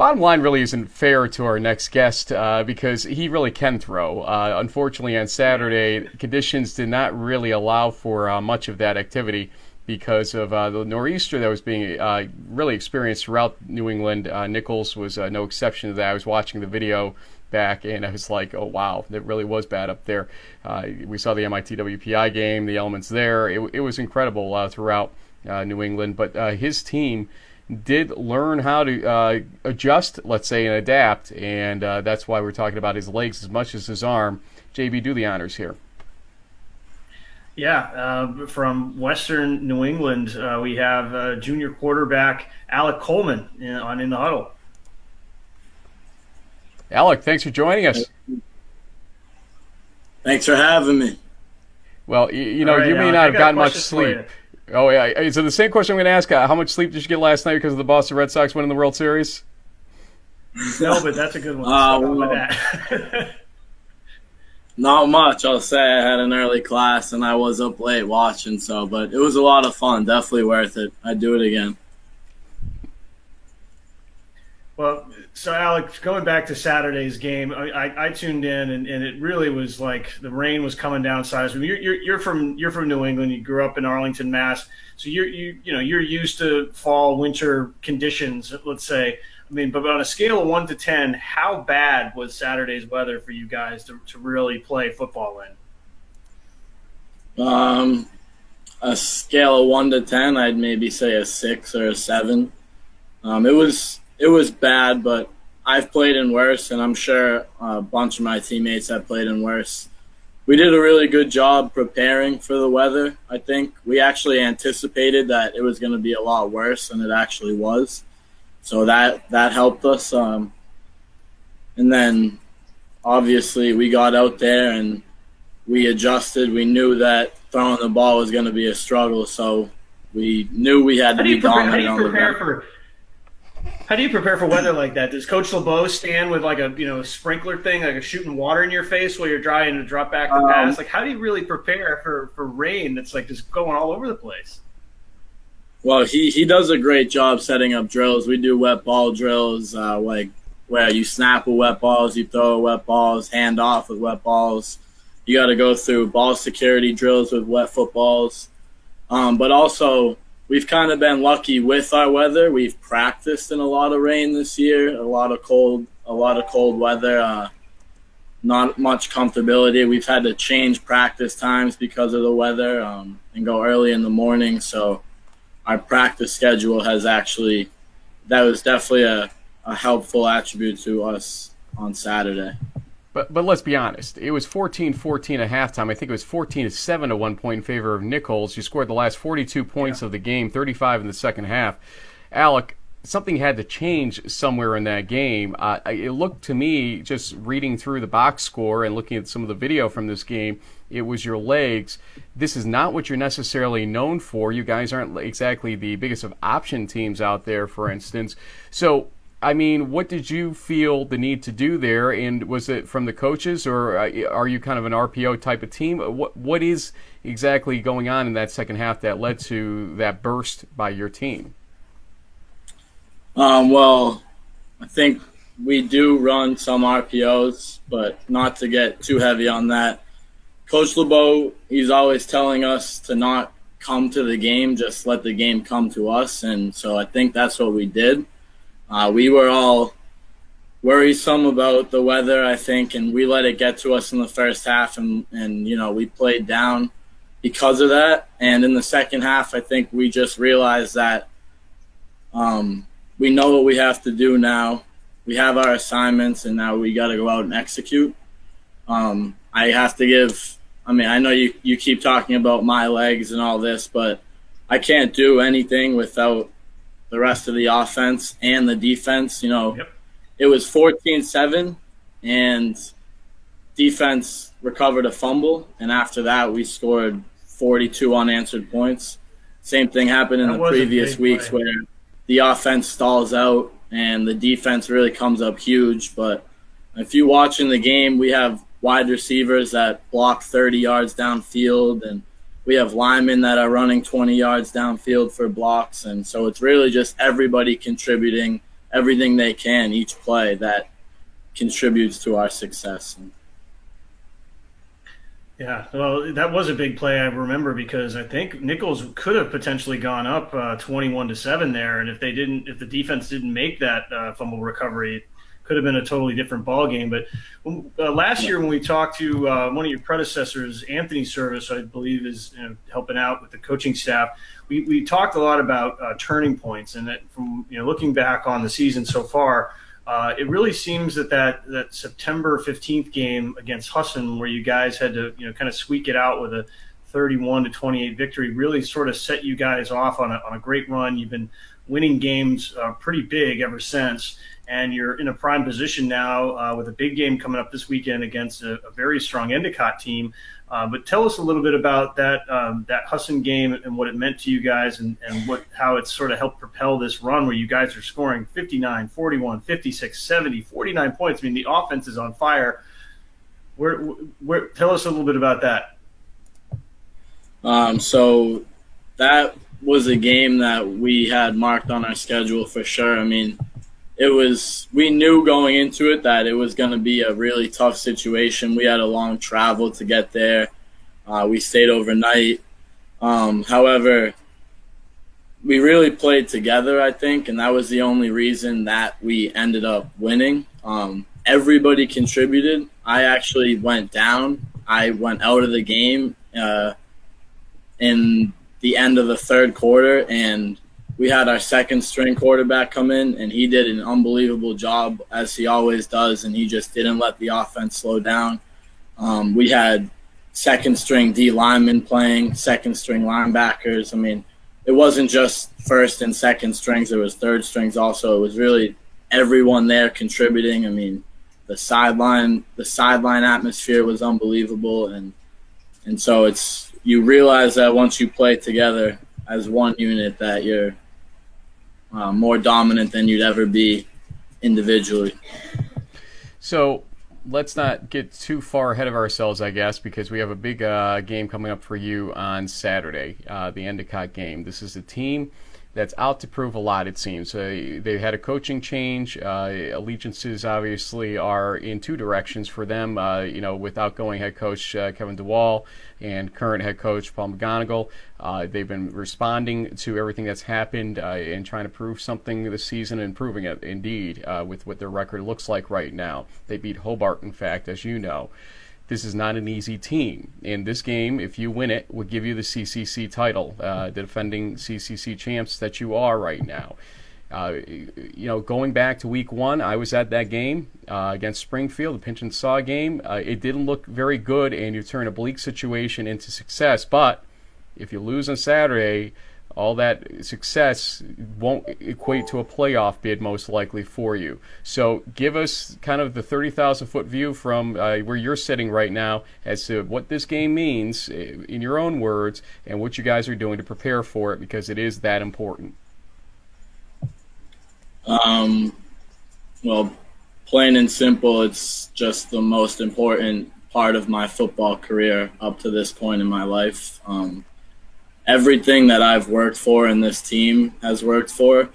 bottom line really isn't fair to our next guest because he really can throw. Unfortunately, on Saturday, conditions did not really allow for much of that activity because of the nor'easter that was being really experienced throughout New England. Nichols was no exception to that. I was watching the video back, and I was like, oh, wow, it really was bad up there. We saw the MIT-WPI game, the elements there. It was incredible throughout New England, but his team did learn how to adjust, let's say, and adapt, and that's why we're talking about his legs as much as his arm. JB, do the honors here. Yeah, from Western New England, we have junior quarterback Alec Coleman in the huddle. Alec, thanks for joining us. Thanks for having me. Well, you know, right, you may not have gotten much sleep. Oh, yeah. So the same question I'm going to ask, how much sleep did you get last night because of the Boston Red Sox winning the World Series? No, but that's a good one. Not much. I'll say I had an early class and I was up late watching, but it was a lot of fun. Definitely worth it. I'd do it again. Well, so Alex, going back to Saturday's game, I tuned in and it really was like the rain was coming down sides. I mean, you're from New England. You grew up in Arlington, Mass. So you're used to fall, winter conditions, let's say. I mean, but on a scale of 1 to 10, how bad was Saturday's weather for you guys to really play football in? A scale of 1 to 10, I'd maybe say a 6 or a 7. It was bad, but I've played in worse, and I'm sure a bunch of my teammates have played in worse. We did a really good job preparing for the weather, I think. We actually anticipated that it was going to be a lot worse than it actually was. So that helped us. And then, obviously, we got out there and we adjusted. We knew that throwing the ball was going to be a struggle, so we knew we had to be dominant on the ground. How do you prepare for weather like that? Does Coach LeBeau stand with like a sprinkler thing, like a shooting water in your face while you're trying to drop back the pass? Like, how do you really prepare for rain that's like just going all over the place? Well, he does a great job setting up drills. We do wet ball drills, like where you snap with wet balls, you throw wet balls, hand off with wet balls. You got to go through ball security drills with wet footballs. But also, we've kind of been lucky with our weather. We've practiced in a lot of rain this year, a lot of cold weather, not much comfortability. We've had to change practice times because of the weather and go early in the morning. So our practice schedule that was definitely a helpful attribute to us on Saturday. But let's be honest. It was 14-14 at halftime. I think it was 14-7 at one point in favor of Nichols. You scored the last 42 points of the game, 35 in the second half. Alec, something had to change somewhere in that game. It looked to me, just reading through the box score and looking at some of the video from this game, it was your legs. This is not what you're necessarily known for. You guys aren't exactly the biggest of option teams out there, for instance. So, I mean, what did you feel the need to do there, and was it from the coaches, or are you kind of an RPO type of team? What is exactly going on in that second half that led to that burst by your team? Well, I think we do run some RPOs, but not to get too heavy on that. Coach LeBeau, he's always telling us to not come to the game, just let the game come to us, and so I think that's what we did. We were all worrisome about the weather, I think, and we let it get to us in the first half, and we played down because of that. And in the second half, I think we just realized that we know what we have to do now. We have our assignments, and now we got to go out and execute. I have to give – I know you keep talking about my legs and all this, but I can't do anything without – the rest of the offense and the defense. Yep. It was 14-7, and defense recovered a fumble, and after that we scored 42 unanswered points. Same thing happened in the previous weeks where the offense stalls out and the defense really comes up huge. But if you watch in the game, we have wide receivers that block 30 yards downfield, and we have linemen that are running 20 yards downfield for blocks. And so it's really just everybody contributing, everything they can each play that contributes to our success. Yeah, well, that was a big play, I remember, because I think Nichols could have potentially gone up 21-7 there, and if the defense didn't make that fumble recovery, it could have been a totally different ball game. But last year when we talked to one of your predecessors, Anthony Service, I believe is helping out with the coaching staff, we talked a lot about turning points, and that from looking back on the season so far. It really seems that September 15th game against Husson, where you guys had to kind of squeak it out with a 31-28 victory, really sort of set you guys off on a great run. You've been winning games pretty big ever since, and you're in a prime position now with a big game coming up this weekend against a very strong Endicott team. But tell us a little bit about that Husson game and what it meant to you guys, and how it sort of helped propel this run where you guys are scoring 59, 41, 56, 70, 49 points. I mean, the offense is on fire. Tell us a little bit about that. So that was a game that we had marked on our schedule for sure. I mean, we knew going into it that it was going to be a really tough situation. We had a long travel to get there. We stayed overnight. However, we really played together, I think, and that was the only reason that we ended up winning. Everybody contributed. I actually went down. I went out of the game in the end of the third quarter, and we had our second string quarterback come in, and he did an unbelievable job, as he always does, and he just didn't let the offense slow down. We had second string D linemen playing, second string linebackers. I mean, it wasn't just first and second strings, there was third strings also. It was really everyone there contributing. I mean, the sideline atmosphere was unbelievable, and so you realize that once you play together as one unit that you're more dominant than you'd ever be individually. So let's not get too far ahead of ourselves, I guess, because we have a big game coming up for you on Saturday, the Endicott game. This is a team that's out to prove a lot, it seems. They've had a coaching change. Allegiances, obviously, are in two directions for them, with outgoing head coach Kevin DeWall and current head coach Paul McGonigal. They've been responding to everything that's happened and trying to prove something this season, and proving it, indeed, with what their record looks like right now. They beat Hobart, in fact, as you know. This is not an easy team. In this game, if you win it, would give you the CCC title, the defending CCC champs that you are right now. Going back to week one, I was at that game against Springfield, the pinch and saw game. It didn't look very good, and you turn a bleak situation into success. But if you lose on Saturday, all that success won't equate to a playoff bid, most likely, for you. So give us kind of the 30,000-foot view from where you're sitting right now as to what this game means in your own words, and what you guys are doing to prepare for it, because it is that important. Well, plain and simple, it's just the most important part of my football career up to this point in my life. Everything that I've worked for and this team has worked for,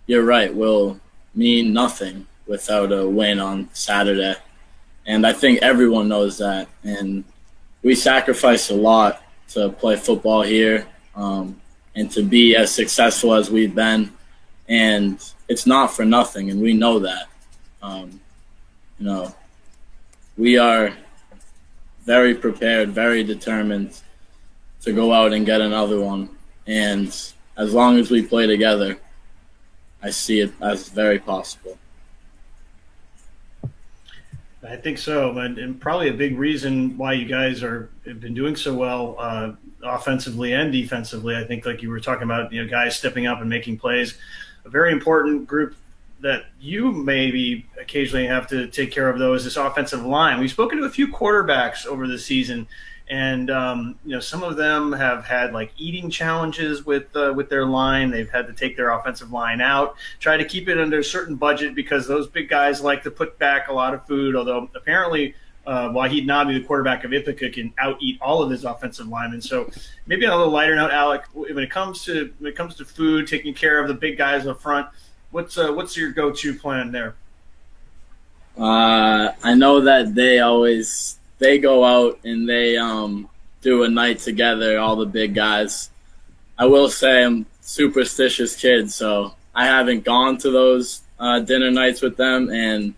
you're right, will mean nothing without a win on Saturday. And I think everyone knows that. And we sacrifice a lot to play football here and to be as successful as we've been. And it's not for nothing, and we know that. We are very prepared, very determined to go out and get another one. And as long as we play together, I see it as very possible. I think so, and probably a big reason why you guys have been doing so well offensively and defensively. I think, like you were talking about, guys stepping up and making plays. A very important group that you maybe occasionally have to take care of, though, is this offensive line. We've spoken to a few quarterbacks over the season, and some of them have had like eating challenges with their line. They've had to take their offensive line out, try to keep it under a certain budget, because those big guys like to put back a lot of food. Although apparently Wahid Nabi, the quarterback of Ithaca, can out-eat all of his offensive linemen. So maybe on a little lighter note, Alec, when it comes to food, taking care of the big guys up front, what's your go-to plan there? I know that they go out and they do a night together, all the big guys. I will say I'm a superstitious kid, so I haven't gone to those dinner nights with them, and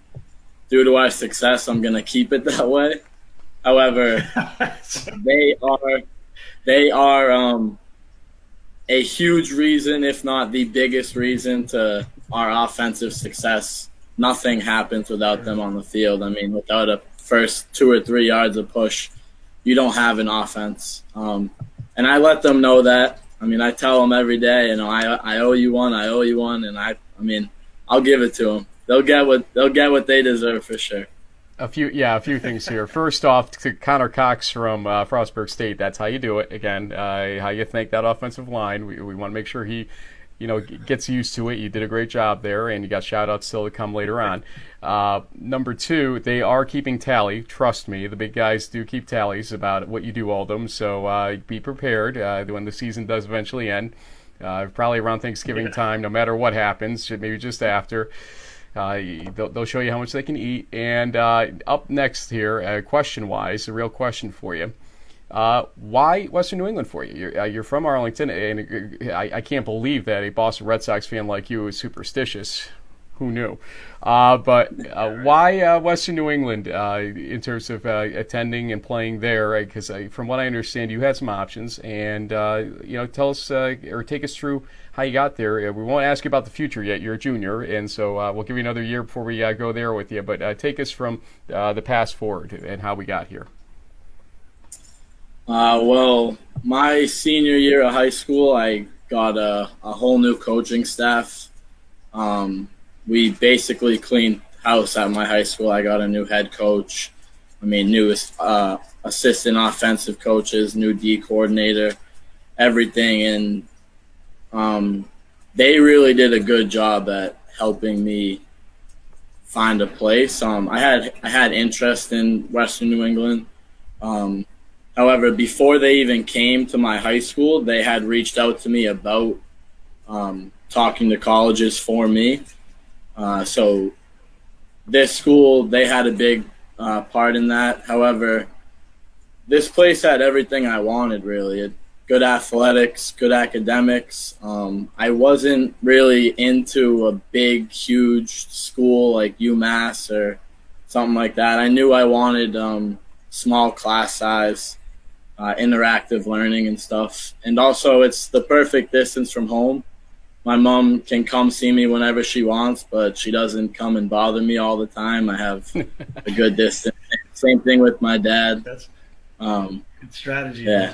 due to our success, I'm gonna keep it that way. However, they are a huge reason, if not the biggest reason, to our offensive success. Nothing happens without them on the field. I mean, without a first 2 or 3 yards of push, you don't have an offense. And I let them know that. I mean, I tell them every day, I owe you one, and I mean, I'll give it to them. They'll get what they deserve for sure. A few things here. First off, to Connor Cox from Frostburg State, that's how you do it. Again, how you thank that offensive line. We want to make sure he, gets used to it. You did a great job there, and you got shout-outs still to come later on. Number 2, they are keeping tally. Trust me, the big guys do keep tallies about what you do, Oldham. So be prepared when the season does eventually end. Probably around Thanksgiving time, no matter what happens, maybe just after. They'll show you how much they can eat. And up next here, question-wise, a real question for you. Why Western New England for you? You're from Arlington, and I can't believe that a Boston Red Sox fan like you is superstitious. Who knew? But why Western New England in terms of attending and playing there? Because from what I understand, you had some options, and tell us or take us through how you got there. We won't ask you about the future yet. You're a junior, and so we'll give you another year before we go there with you. But take us from the past forward and how we got here. Well, my senior year of high school, I got a whole new coaching staff. We basically cleaned house at my high school. I got a new head coach. New assistant offensive coaches, new D coordinator, everything. And they really did a good job at helping me find a place. I had interest in Western New England. However, before they even came to my high school, they had reached out to me about talking to colleges for me. So this school, they had a big part in that. However, this place had everything I wanted, really. Good athletics, good academics. I wasn't really into a big, huge school like UMass or something like that. I knew I wanted small class size, interactive learning and stuff. And also, it's the perfect distance from home. My mom can come see me whenever she wants, but she doesn't come and bother me all the time. I have a good distance. Same thing with my dad. That's good strategy. Yeah.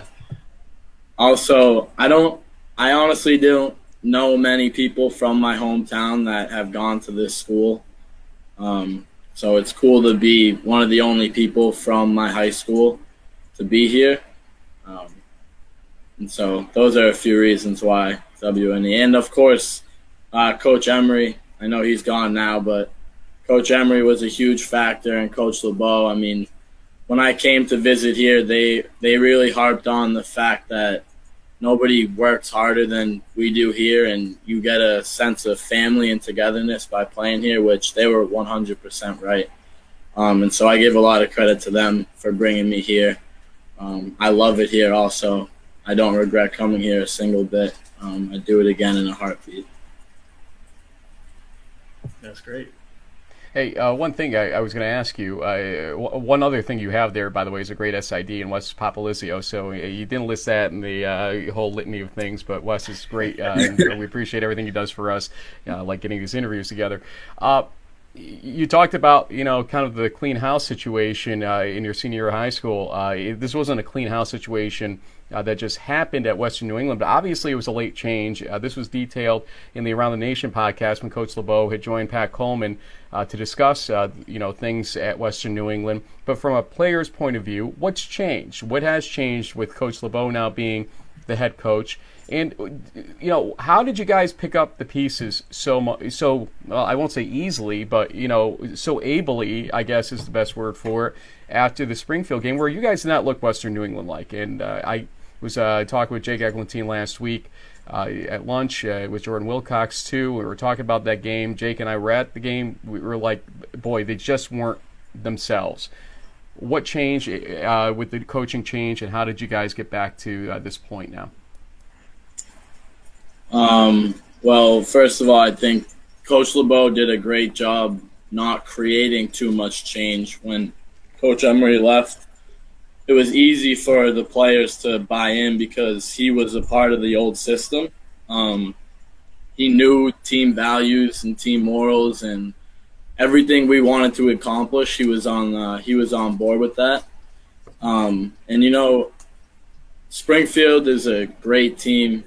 Also, I honestly don't know many people from my hometown that have gone to this school. So it's cool to be one of the only people from my high school to be here. And so those are a few reasons why WNE. And, of course, Coach Emery. I know he's gone now, but Coach Emery was a huge factor, and Coach LeBeau. When I came to visit here, they really harped on the fact that nobody works harder than we do here, and you get a sense of family and togetherness by playing here, which they were 100% right. And so I give a lot of credit to them for bringing me here. I love it here also. I don't regret coming here a single bit. I'd do it again in a heartbeat. That's great. Hey, one thing I was going to ask you, one other thing you have there, by the way, is a great SID in Wes Popalizio. So you didn't list that in the whole litany of things, but Wes is great. And we appreciate everything he does for us, like getting these interviews together. You talked about, kind of the clean house situation in your senior year of high school. This wasn't a clean house situation that just happened at Western New England, but obviously it was a late change. This was detailed in the Around the Nation podcast when Coach LeBeau had joined Pat Coleman to discuss, things at Western New England. But from a player's point of view, what's changed? What has changed with Coach LeBeau now being the head coach? And, how did you guys pick up the pieces well, I won't say easily, but, so ably, I guess is the best word for it, after the Springfield game, where you guys did not look Western New England like? And I was talking with Jake Eglantine last week at lunch with Jordan Wilcox too. We were talking about that game. Jake and I were at the game. We were like, boy, they just weren't themselves. What changed with the coaching change, and how did you guys get back to this point now? Well, first of all, I think Coach LeBeau did a great job not creating too much change. When Coach Emery left, it was easy for the players to buy in because he was a part of the old system. He knew team values and team morals and everything we wanted to accomplish. He was on board with that. And Springfield is a great team,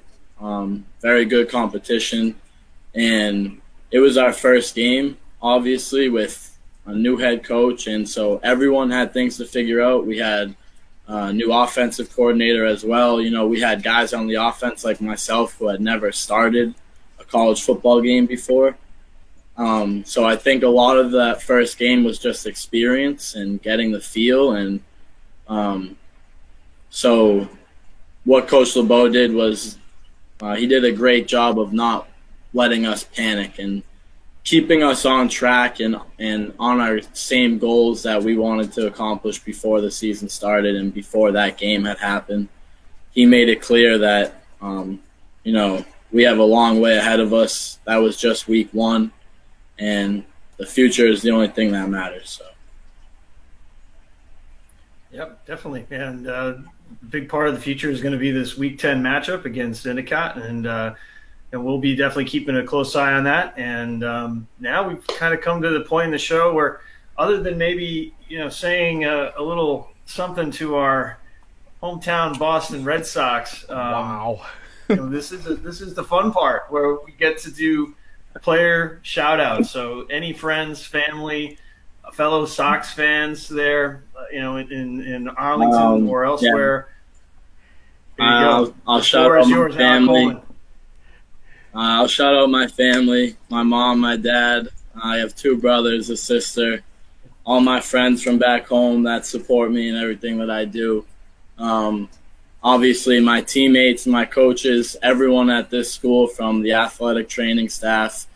very good competition, and it was our first game, obviously, with a new head coach, and so everyone had things to figure out. We had a new offensive coordinator as well. We had guys on the offense like myself who had never started a college football game before. So I think a lot of that first game was just experience and getting the feel. And so what Coach LeBeau did was he did a great job of not letting us panic and keeping us on track and on our same goals that we wanted to accomplish before the season started and before that game had happened. He made it clear that, we have a long way ahead of us. That was just week one, and the future is the only thing that matters. So. Yep, definitely. And a big part of the future is going to be this Week 10 matchup against Endicott, and we'll be definitely keeping a close eye on that. And now we've kind of come to the point in the show where, other than maybe saying a little something to our hometown Boston Red Sox, wow, this is the fun part where we get to do player shout out. So any friends, family, fellow Sox fans there, in Arlington or elsewhere. Yeah. I'll shout out my family. I'll shout out my family, my mom, my dad. I have 2 brothers, a sister, all my friends from back home that support me in everything that I do. Obviously, my teammates, my coaches, everyone at this school, from the athletic training staff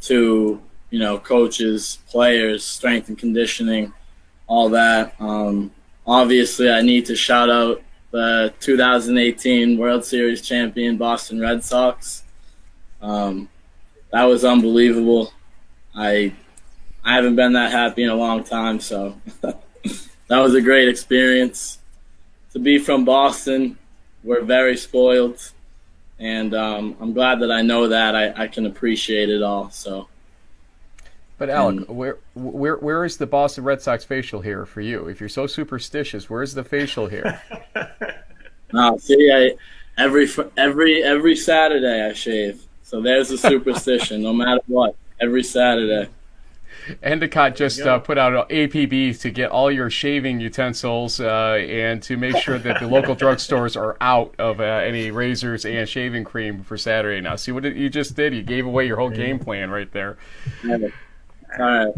to, coaches, players, strength and conditioning, all that. Obviously, I need to shout out the 2018 World Series champion Boston Red Sox. That was unbelievable. I haven't been that happy in a long time, so that was a great experience. To be from Boston, we're very spoiled, and I'm glad that I know that I can appreciate it all. So. But Alec, where is the Boston Red Sox facial hair for you? If you're so superstitious, where's the facial hair? No, see, every Saturday I shave. So there's the superstition. No matter what, every Saturday. Endicott just put out APBs to get all your shaving utensils and to make sure that the local drugstores are out of any razors and shaving cream for Saturday now. See what you just did? You gave away your whole game plan right there. All right.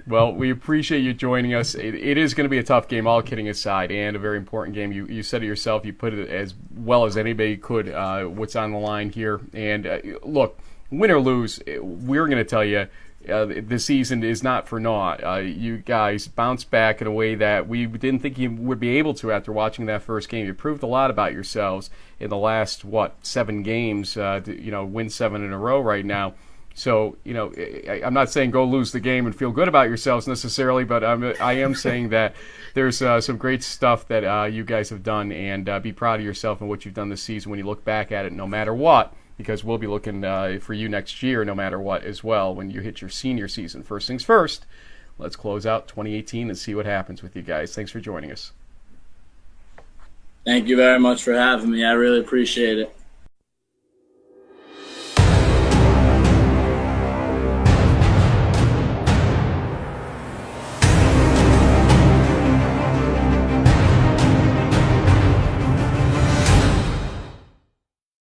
Well, we appreciate you joining us. It is going to be a tough game, all kidding aside, and a very important game. You said it yourself. You put it as well as anybody could, what's on the line here. And look, win or lose, we're going to tell you, the season is not for naught. You guys bounced back in a way that we didn't think you would be able to after watching that first game. You proved a lot about yourselves in the last, 7 games, win 7 in a row right now. So, I'm not saying go lose the game and feel good about yourselves necessarily, but I am saying that there's some great stuff that you guys have done, and be proud of yourself and what you've done this season when you look back at it, no matter what, because we'll be looking for you next year no matter what as well when you hit your senior season. First things first, let's close out 2018 and see what happens with you guys. Thanks for joining us. Thank you very much for having me. I really appreciate it.